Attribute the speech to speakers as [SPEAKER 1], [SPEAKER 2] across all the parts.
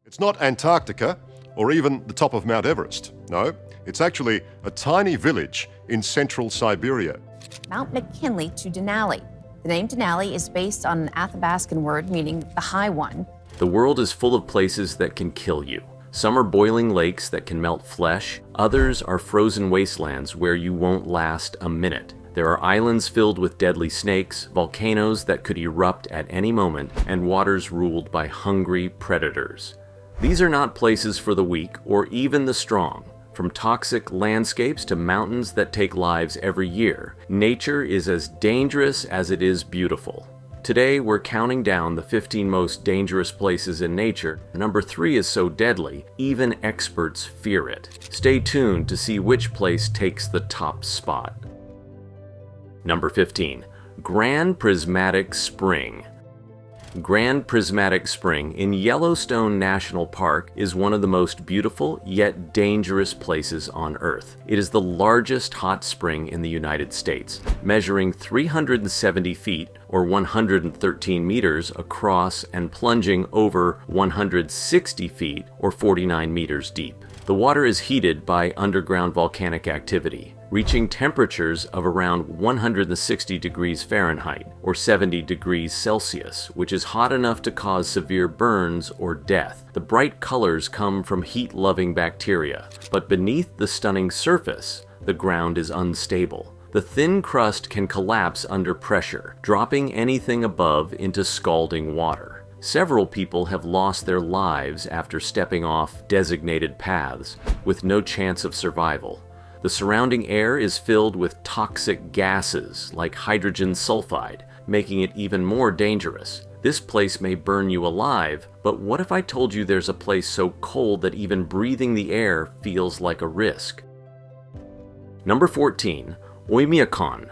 [SPEAKER 1] It's not Antarctica or even the top of Mount Everest. No, it's actually a tiny village in central Siberia.
[SPEAKER 2] Mount McKinley to Denali. The name Denali is based on an Athabascan word meaning the high one.
[SPEAKER 3] The world is full of places that can kill you. Some are boiling lakes that can melt flesh. Others are frozen wastelands where you won't last a minute. There are islands filled with deadly snakes, volcanoes that could erupt at any moment, and waters ruled by hungry predators. These are not places for the weak or even the strong. From toxic landscapes to mountains that take lives every year, nature is as dangerous as it is beautiful. Today, we're counting down the 15 most dangerous places in nature. Number 3 is so deadly, even experts fear it. Stay tuned to see which place takes the top spot. Number 15. Grand Prismatic Spring. Grand Prismatic Spring in Yellowstone National Park is one of the most beautiful yet dangerous places on Earth. It is the largest hot spring in the United States, measuring 370 feet or 113 meters across and plunging over 160 feet or 49 meters deep. The water is heated by underground volcanic activity, reaching temperatures of around 160 degrees Fahrenheit or 70 degrees Celsius, which is hot enough to cause severe burns or death. The bright colors come from heat-loving bacteria, but beneath the stunning surface, the ground is unstable. The thin crust can collapse under pressure, dropping anything above into scalding water. Several people have lost their lives after stepping off designated paths, with no chance of survival. The surrounding air is filled with toxic gases like hydrogen sulfide, making it even more dangerous. This place may burn you alive, but what if I told you there's a place so cold that even breathing the air feels like a risk? Number 14. Oymyakon.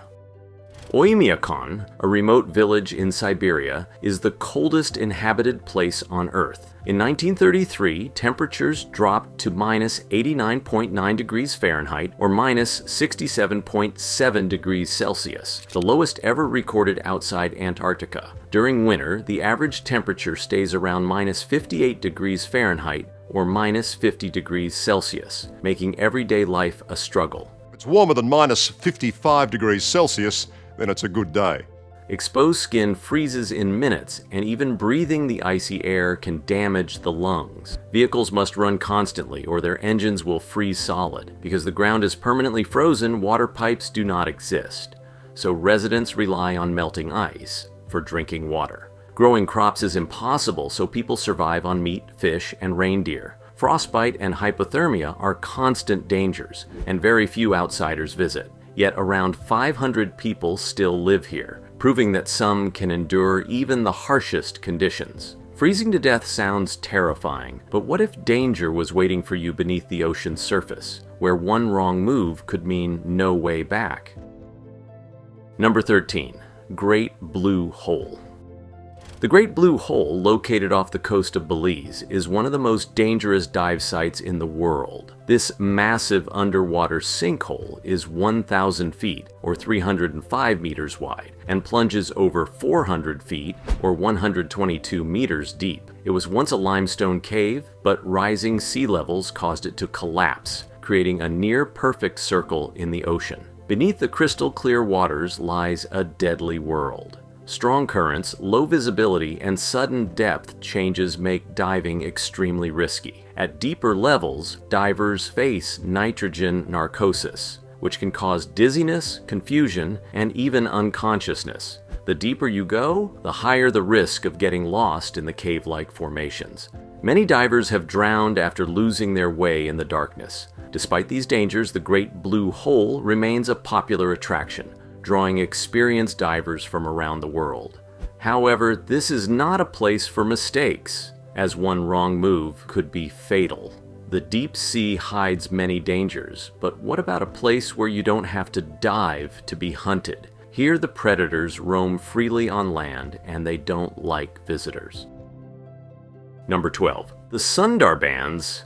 [SPEAKER 3] Oymyakon, a remote village in Siberia, is the coldest inhabited place on Earth. In 1933, temperatures dropped to minus 89.9 degrees Fahrenheit or minus 67.7 degrees Celsius, the lowest ever recorded outside Antarctica. During winter, the average temperature stays around minus 58 degrees Fahrenheit or minus 50 degrees Celsius, making everyday life a struggle.
[SPEAKER 1] If it's warmer than minus 55 degrees Celsius, then it's a good day.
[SPEAKER 3] Exposed skin freezes in minutes, and even breathing the icy air can damage the lungs. Vehicles must run constantly or their engines will freeze solid. Because the ground is permanently frozen, water pipes do not exist. So residents rely on melting ice for drinking water. Growing crops is impossible, so people survive on meat, fish, and reindeer. Frostbite and hypothermia are constant dangers, and very few outsiders visit. Yet around 500 people still live here, proving that some can endure even the harshest conditions. Freezing to death sounds terrifying, but what if danger was waiting for you beneath the ocean's surface, where one wrong move could mean no way back? Number 13. Great Blue Hole. The Great Blue Hole, located off the coast of Belize, is one of the most dangerous dive sites in the world. This massive underwater sinkhole is 1,000 feet, or 305 meters wide, and plunges over 400 feet, or 122 meters deep. It was once a limestone cave, but rising sea levels caused it to collapse, creating a near-perfect circle in the ocean. Beneath the crystal-clear waters lies a deadly world. Strong currents, low visibility, and sudden depth changes make diving extremely risky. At deeper levels, divers face nitrogen narcosis, which can cause dizziness, confusion, and even unconsciousness. The deeper you go, the higher the risk of getting lost in the cave-like formations. Many divers have drowned after losing their way in the darkness. Despite these dangers, the Great Blue Hole remains a popular attraction, drawing experienced divers from around the world. However, this is not a place for mistakes, as one wrong move could be fatal. The deep sea hides many dangers, but what about a place where you don't have to dive to be hunted? Here the predators roam freely on land, and they don't like visitors. Number 12. The Sundarbans.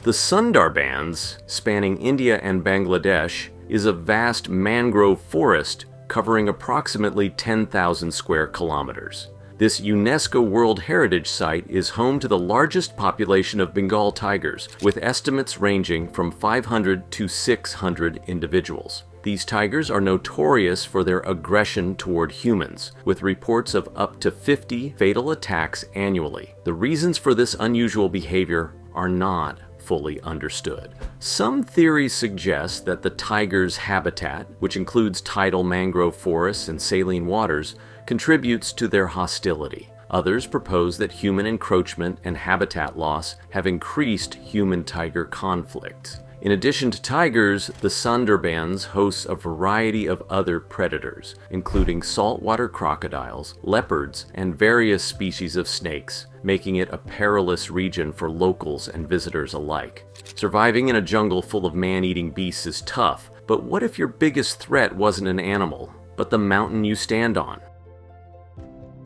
[SPEAKER 3] The Sundarbans, spanning India and Bangladesh, is a vast mangrove forest covering approximately 10,000 square kilometers. This UNESCO World Heritage Site is home to the largest population of Bengal tigers, with estimates ranging from 500 to 600 individuals. These tigers are notorious for their aggression toward humans, with reports of up to 50 fatal attacks annually. The reasons for this unusual behavior are not fully understood. Some theories suggest that the tiger's habitat, which includes tidal mangrove forests and saline waters, contributes to their hostility. Others propose that human encroachment and habitat loss have increased human-tiger conflict. In addition to tigers, the Sundarbans hosts a variety of other predators, including saltwater crocodiles, leopards, and various species of snakes, making it a perilous region for locals and visitors alike. Surviving in a jungle full of man-eating beasts is tough, but what if your biggest threat wasn't an animal, but the mountain you stand on?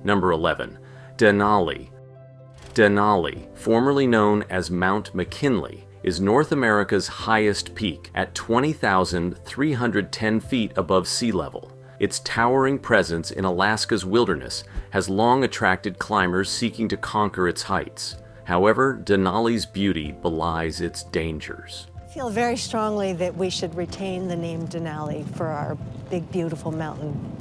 [SPEAKER 3] Number 11. Denali. Denali, formerly known as Mount McKinley, is North America's highest peak at 20,310 feet above sea level. Its towering presence in Alaska's wilderness has long attracted climbers seeking to conquer its heights. However, Denali's beauty belies its dangers.
[SPEAKER 4] I feel very strongly that we should retain the name Denali for our big, beautiful mountain.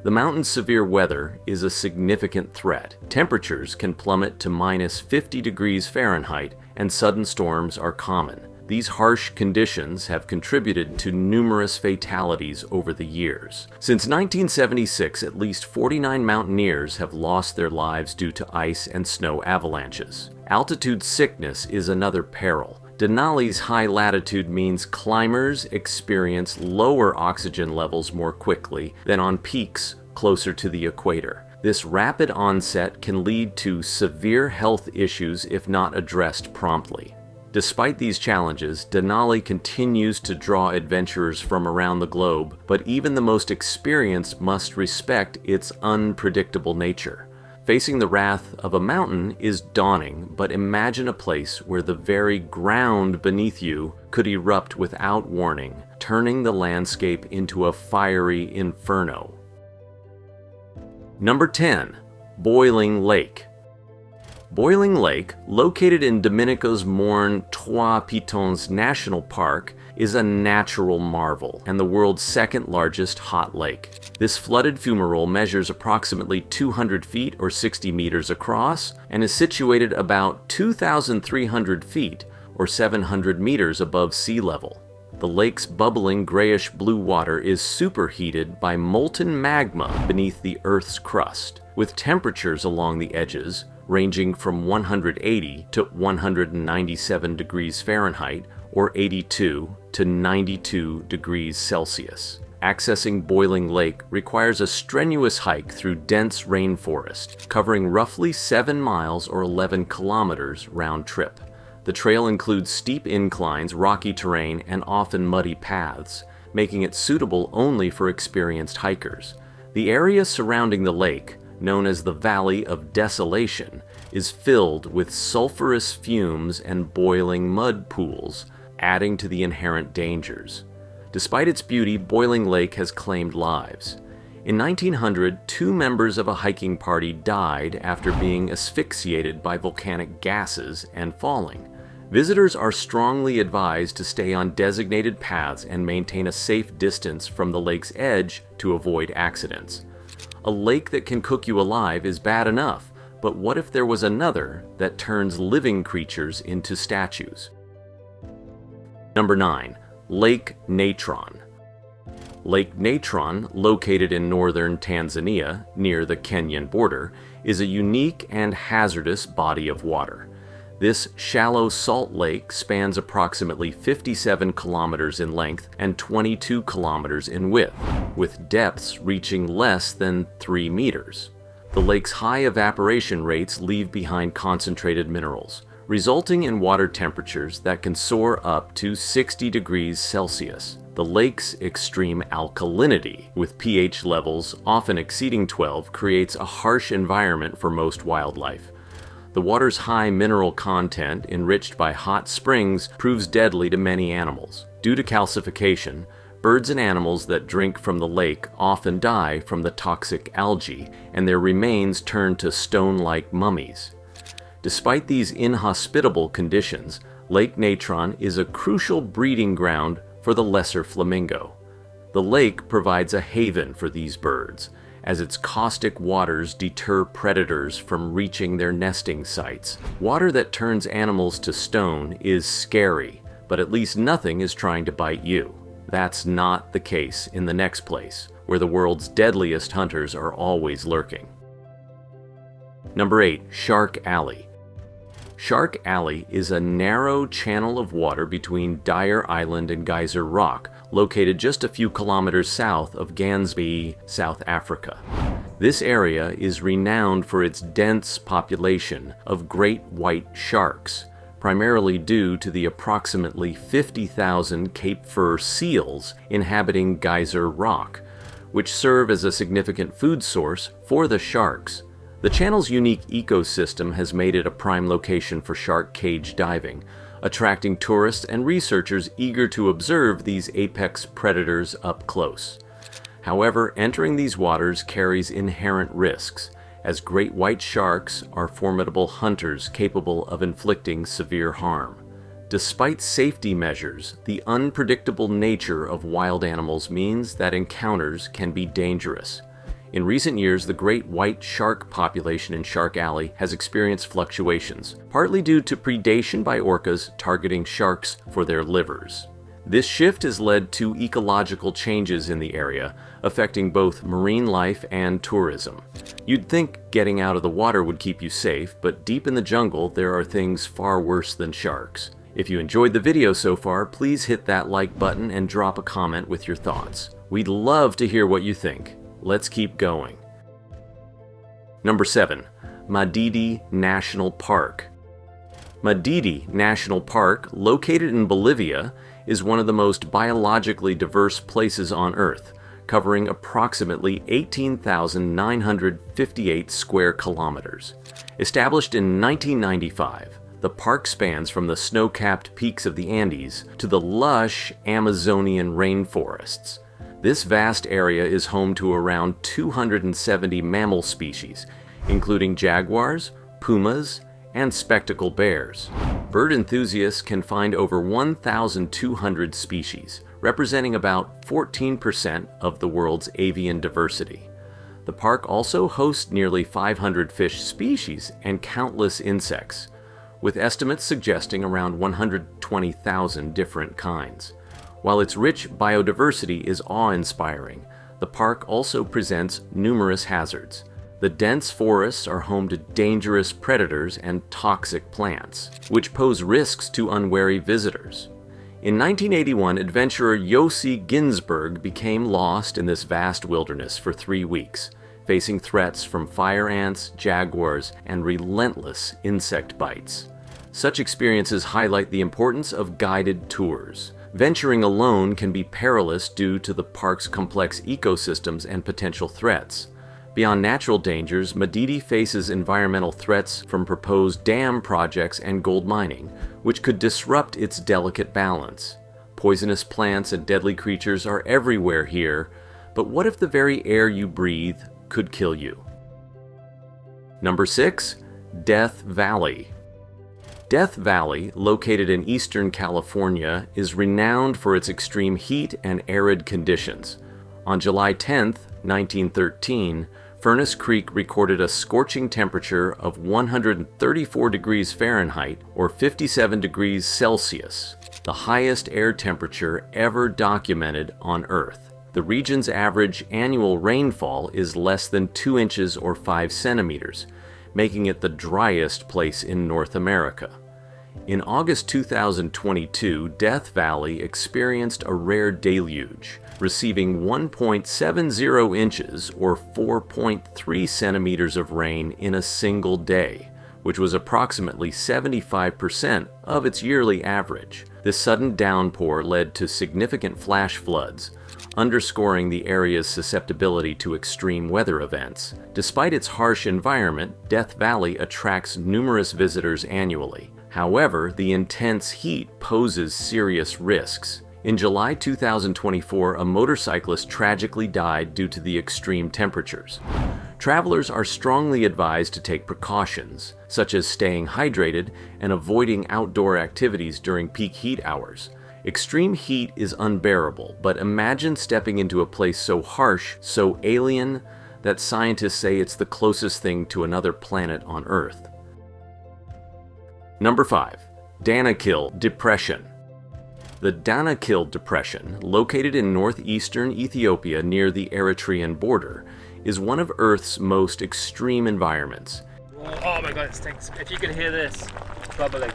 [SPEAKER 3] The mountain's severe weather is a significant threat. Temperatures can plummet to minus 50 degrees Fahrenheit, and sudden storms are common. These harsh conditions have contributed to numerous fatalities over the years. Since 1976, at least 49 mountaineers have lost their lives due to ice and snow avalanches. Altitude sickness is another peril. Denali's high latitude means climbers experience lower oxygen levels more quickly than on peaks closer to the equator. This rapid onset can lead to severe health issues if not addressed promptly. Despite these challenges, Denali continues to draw adventurers from around the globe, but even the most experienced must respect its unpredictable nature. Facing the wrath of a mountain is daunting, but imagine a place where the very ground beneath you could erupt without warning, turning the landscape into a fiery inferno. Number 10. Boiling Lake. Boiling Lake, located in Dominica's Morne Trois Pitons National Park, is a natural marvel and the world's second largest hot lake. This flooded fumarole measures approximately 200 feet or 60 meters across and is situated about 2,300 feet or 700 meters above sea level. The lake's bubbling grayish-blue water is superheated by molten magma beneath the Earth's crust, with temperatures along the edges ranging from 180 to 197 degrees Fahrenheit or 82 to 92 degrees Celsius. Accessing Boiling Lake requires a strenuous hike through dense rainforest, covering roughly 7 miles or 11 kilometers round trip. The trail includes steep inclines, rocky terrain, and often muddy paths, making it suitable only for experienced hikers. The area surrounding the lake, known as the Valley of Desolation, is filled with sulfurous fumes and boiling mud pools, adding to the inherent dangers. Despite its beauty, Boiling Lake has claimed lives. In 1900, 2 members of a hiking party died after being asphyxiated by volcanic gases and falling. Visitors are strongly advised to stay on designated paths and maintain a safe distance from the lake's edge to avoid accidents. A lake that can cook you alive is bad enough, but what if there was another that turns living creatures into statues? Number 9. Lake Natron. Lake Natron, located in northern Tanzania, near the Kenyan border, is a unique and hazardous body of water. This shallow salt lake spans approximately 57 kilometers in length and 22 kilometers in width, with depths reaching less than 3 meters. The lake's high evaporation rates leave behind concentrated minerals, resulting in water temperatures that can soar up to 60 degrees Celsius. The lake's extreme alkalinity, with pH levels often exceeding 12, creates a harsh environment for most wildlife. The water's high mineral content, enriched by hot springs, proves deadly to many animals. Due to calcification, Birds and animals that drink from the lake often die from the toxic algae, and their remains turn to stone-like mummies. Despite these inhospitable conditions, Lake Natron is a crucial breeding ground for the lesser flamingo. The lake provides a haven for these birds, as its caustic waters deter predators from reaching their nesting sites. Water that turns animals to stone is scary, but at least nothing is trying to bite you. That's not the case in the next place, where the world's deadliest hunters are always lurking. Number 8. Shark Alley. Shark Alley is a narrow channel of water between Dyer Island and Geyser Rock, located just a few kilometers south of Gansby, South Africa. This area is renowned for its dense population of great white sharks, primarily due to the approximately 50,000 Cape Fur seals inhabiting Geyser Rock, which serve as a significant food source for the sharks. The channel's unique ecosystem has made it a prime location for shark cage diving, attracting tourists and researchers eager to observe these apex predators up close. However, entering these waters carries inherent risks, as great white sharks are formidable hunters capable of inflicting severe harm. Despite safety measures, the unpredictable nature of wild animals means that encounters can be dangerous. In recent years, the great white shark population in Shark Alley has experienced fluctuations, partly due to predation by orcas targeting sharks for their livers. This shift has led to ecological changes in the area, affecting both marine life and tourism. You'd think getting out of the water would keep you safe, but deep in the jungle, there are things far worse than sharks. If you enjoyed the video so far, please hit that like button and drop a comment with your thoughts. We'd love to hear what you think. Let's keep going. Number 7. Madidi National Park. Madidi National Park, located in Bolivia, is one of the most biologically diverse places on Earth, covering approximately 18,958 square kilometers. Established in 1995, the park spans from the snow-capped peaks of the Andes to the lush Amazonian rainforests. This vast area is home to around 270 mammal species, including jaguars, pumas, and spectacle bears. Bird enthusiasts can find over 1,200 species, representing about 14% of the world's avian diversity. The park also hosts nearly 500 fish species and countless insects, with estimates suggesting around 120,000 different kinds. While its rich biodiversity is awe-inspiring, the park also presents numerous hazards. The dense forests are home to dangerous predators and toxic plants, which pose risks to unwary visitors. In 1981, adventurer Yossi Ginsberg became lost in this vast wilderness for 3 weeks, facing threats from fire ants, jaguars, and relentless insect bites. Such experiences highlight the importance of guided tours. Venturing alone can be perilous due to the park's complex ecosystems and potential threats. Beyond natural dangers, Madidi faces environmental threats from proposed dam projects and gold mining, which could disrupt its delicate balance. Poisonous plants and deadly creatures are everywhere here, but what if the very air you breathe could kill you? Number 6. Death Valley. Death Valley, located in eastern California, is renowned for its extreme heat and arid conditions. On July 10, 1913, Furnace Creek recorded a scorching temperature of 134 degrees Fahrenheit or 57 degrees Celsius, the highest air temperature ever documented on Earth. The region's average annual rainfall is less than 2 inches or 5 centimeters, making it the driest place in North America. In August 2022, Death Valley experienced a rare deluge, receiving 1.70 inches or 4.3 centimeters of rain in a single day, which was approximately 75% of its yearly average. This sudden downpour led to significant flash floods, underscoring the area's susceptibility to extreme weather events. Despite its harsh environment, Death Valley attracts numerous visitors annually. However, the intense heat poses serious risks. In July 2024, a motorcyclist tragically died due to the extreme temperatures. Travelers are strongly advised to take precautions, such as staying hydrated and avoiding outdoor activities during peak heat hours. Extreme heat is unbearable, but imagine stepping into a place so harsh, so alien, that scientists say it's the closest thing to another planet on Earth. Number 5. Danakil Depression. The Danakil Depression, located in northeastern Ethiopia near the Eritrean border, is one of Earth's most extreme environments.
[SPEAKER 5] Oh my god, it stinks. If you could hear this, bubbling.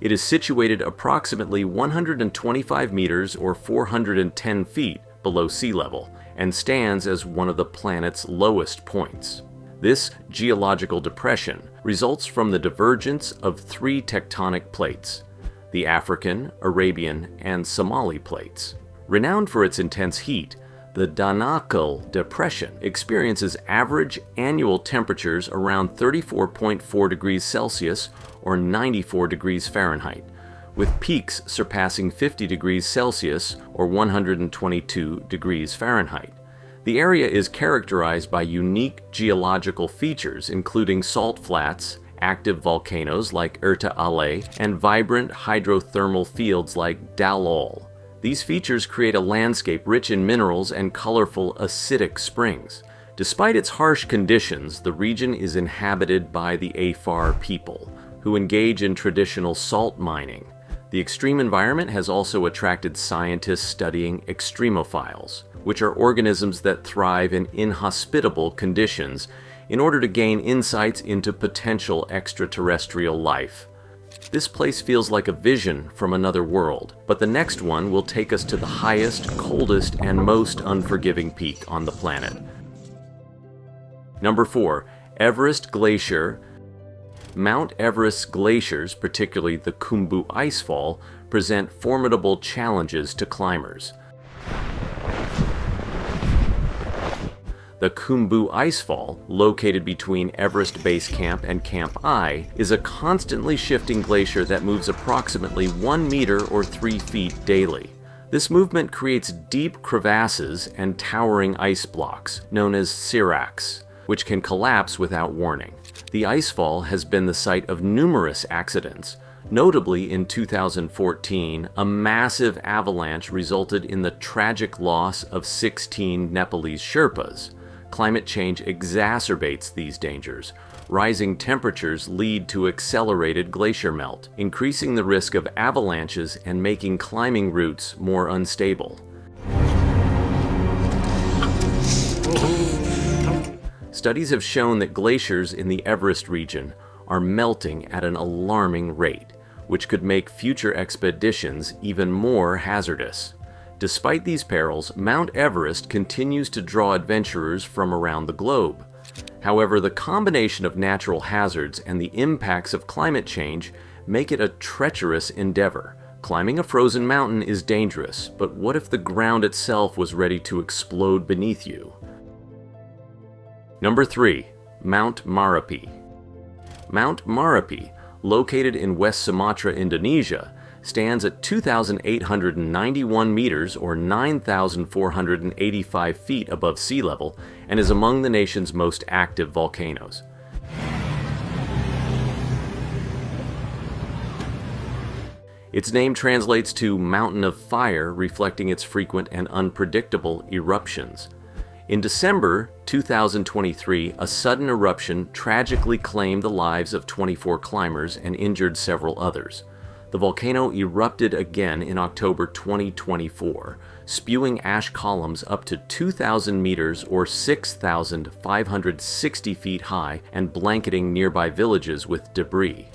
[SPEAKER 3] It is situated approximately 125 meters or 410 feet below sea level and stands as one of the planet's lowest points. This geological depression results from the divergence of 3 tectonic plates: the African, Arabian, and Somali plates. Renowned for its intense heat, the Danakil Depression experiences average annual temperatures around 34.4 degrees Celsius or 94 degrees Fahrenheit, with peaks surpassing 50 degrees Celsius or 122 degrees Fahrenheit. The area is characterized by unique geological features including salt flats, active volcanoes like Erta Ale, and vibrant hydrothermal fields like Dalol. These features create a landscape rich in minerals and colorful acidic springs. Despite its harsh conditions, the region is inhabited by the Afar people, who engage in traditional salt mining. The extreme environment has also attracted scientists studying extremophiles, which are organisms that thrive in inhospitable conditions, in order to gain insights into potential extraterrestrial life. This place feels like a vision from another world, but the next one will take us to the highest, coldest, and most unforgiving peak on the planet. Number 4. Everest Glacier. Mount Everest's glaciers, particularly the Khumbu Icefall, present formidable challenges to climbers. The Khumbu Icefall, located between Everest Base Camp and Camp I, is a constantly shifting glacier that moves approximately 1 meter or 3 feet daily. This movement creates deep crevasses and towering ice blocks, known as seracs, which can collapse without warning. The icefall has been the site of numerous accidents. Notably, in 2014, a massive avalanche resulted in the tragic loss of 16 Nepalese Sherpas. Climate change exacerbates these dangers. Rising temperatures lead to accelerated glacier melt, increasing the risk of avalanches and making climbing routes more unstable. Studies have shown that glaciers in the Everest region are melting at an alarming rate, which could make future expeditions even more hazardous. Despite these perils, Mount Everest continues to draw adventurers from around the globe. However, the combination of natural hazards and the impacts of climate change make it a treacherous endeavor. Climbing a frozen mountain is dangerous, but what if the ground itself was ready to explode beneath you? Number 3. Mount Marapi. Mount Marapi, located in West Sumatra, Indonesia, stands at 2,891 meters or 9,485 feet above sea level and is among the nation's most active volcanoes. Its name translates to Mountain of Fire, reflecting its frequent and unpredictable eruptions. In December 2023, a sudden eruption tragically claimed the lives of 24 climbers and injured several others. The volcano erupted again in October 2024, spewing ash columns up to 2,000 meters or 6,560 feet high and blanketing nearby villages with debris.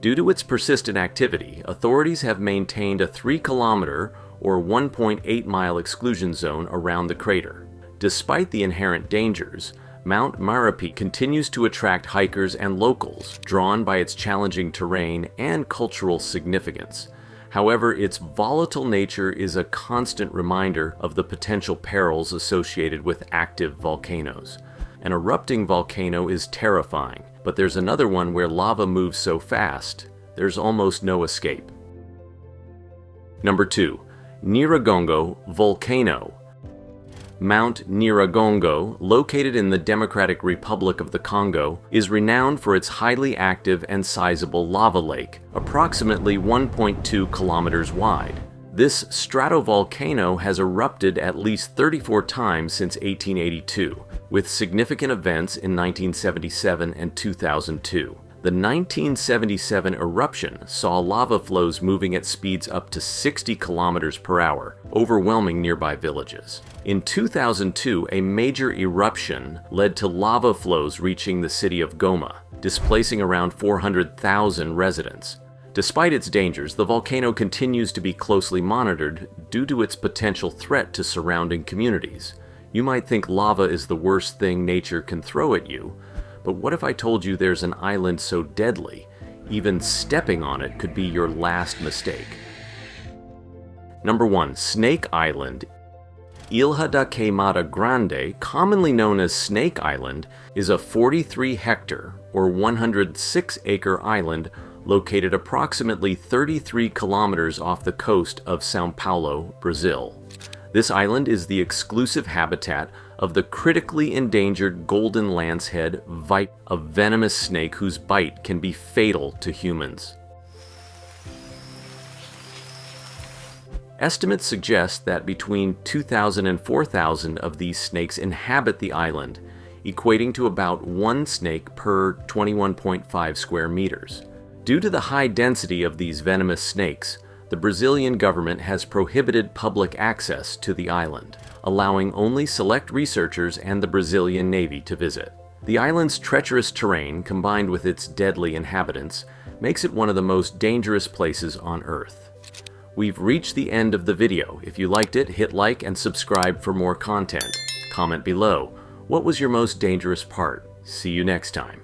[SPEAKER 3] Due to its persistent activity, authorities have maintained a 3-kilometer or 1.8-mile exclusion zone around the crater. Despite the inherent dangers, Mount Marapi continues to attract hikers and locals, drawn by its challenging terrain and cultural significance. However, its volatile nature is a constant reminder of the potential perils associated with active volcanoes. An erupting volcano is terrifying, but there's another one where lava moves so fast, there's almost no escape. Number 2. Nyiragongo Volcano. Mount Nyiragongo, located in the Democratic Republic of the Congo, is renowned for its highly active and sizable lava lake, approximately 1.2 kilometers wide. This stratovolcano has erupted at least 34 times since 1882, with significant events in 1977 and 2002. The 1977 eruption saw lava flows moving at speeds up to 60 kilometers per hour, overwhelming nearby villages. In 2002, a major eruption led to lava flows reaching the city of Goma, displacing around 400,000 residents. Despite its dangers, the volcano continues to be closely monitored due to its potential threat to surrounding communities. You might think lava is the worst thing nature can throw at you, but what if I told you there's an island so deadly, even stepping on it could be your last mistake? Number 1. Snake Island. Ilha da Queimada Grande, commonly known as Snake Island, is a 43-hectare or 106-acre island located approximately 33 kilometers off the coast of São Paulo, Brazil. This island is the exclusive habitat of the critically endangered golden lancehead viper, a venomous snake whose bite can be fatal to humans. Estimates suggest that between 2,000 and 4,000 of these snakes inhabit the island, equating to about one snake per 21.5 square meters. Due to the high density of these venomous snakes, the Brazilian government has prohibited public access to the island, allowing only select researchers and the Brazilian Navy to visit. The island's treacherous terrain, combined with its deadly inhabitants, makes it one of the most dangerous places on Earth. We've reached the end of the video. If you liked it, hit like and subscribe for more content. Comment below. What was your most dangerous part? See you next time.